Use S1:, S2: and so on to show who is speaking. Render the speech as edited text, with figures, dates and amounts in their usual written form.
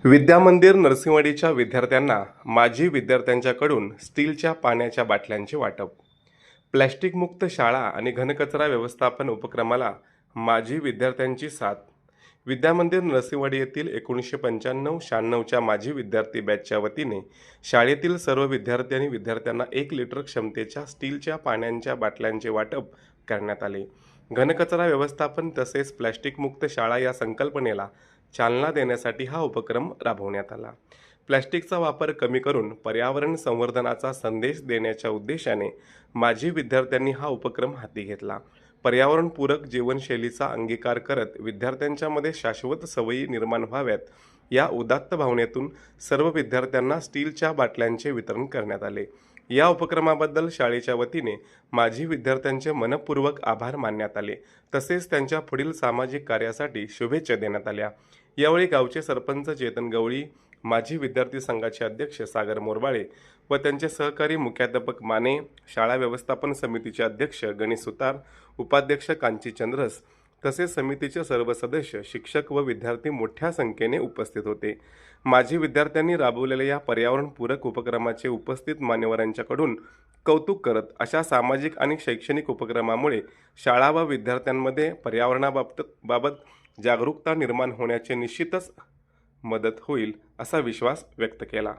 S1: विद्यामंदिर नरसिंहवाडीच्या विद्यार्थ्यांना माजी विद्यार्थ्यांच्याकडून स्टीलच्या पाण्याच्या बाटल्यांचे वाटप. प्लॅस्टिकमुक्त शाळा आणि घनकचरा व्यवस्थापन उपक्रमाला माजी विद्यार्थ्यांची साथ. विद्यामंदिर नरसिंहवाडी येथील 1995-96च्या माजी विद्यार्थी बॅचच्या वतीने शाळेतील सर्व विद्यार्थी आणि विद्यार्थ्यांना 1 लिटर क्षमतेच्या स्टीलच्या पाण्याच्या बाटल्यांचे वाटप करण्यात आले. घनकचरा व्यवस्थापन तसेच प्लॅस्टिकमुक्त शाळा या संकल्पनेला चालना देण्यासाठी हा उपक्रम राबवण्यात आला. प्लॅस्टिकचा वापर कमी करून पर्यावरण संवर्धनाचा संदेश देण्याच्या उद्देशाने माजी विद्यार्थ्यांनी हा उपक्रम हाती घेतला. पर्यावरणपूरक जीवनशैलीचा अंगीकार करत विद्यार्थ्यांच्यामध्ये शाश्वत सवयी निर्माण व्हाव्यात या उदात्त भावनेतून सर्व विद्यार्थ्यांना स्टीलच्या बाटल्यांचे वितरण करण्यात आले. या उपक्रमाबद्दल शाळेच्या वतीने माजी विद्यार्थ्यांचे मनपूर्वक आभार मानण्यात आले. तसेच त्यांच्या पुढील सामाजिक कार्यासाठी शुभेच्छा देण्यात आल्या. यावेळी गावचे सरपंच चेतन गवळी, माजी विद्यार्थी संघाचे अध्यक्ष सागर मोरबाळे व त्यांचे सहकारी मुख्याध्यापक माने, शाळा व्यवस्थापन समितीचे अध्यक्ष गणेश सुतार, उपाध्यक्ष कांची चंद्रस तसेच समितीचे सर्व सदस्य, शिक्षक व विद्यार्थी मोठ्या संख्येने उपस्थित होते. माजी विद्यार्थ्यांनी राबवलेल्या या पर्यावरणपूरक उपक्रमाचे उपस्थित मान्यवरांच्याकडून कौतुक करत अशा सामाजिक आणि शैक्षणिक उपक्रमामुळे शाळा व विद्यार्थ्यांमध्ये पर्यावरणाबाबत जागरूकता निर्माण होण्याचे निश्चितच मदत होईल असा विश्वास व्यक्त केला.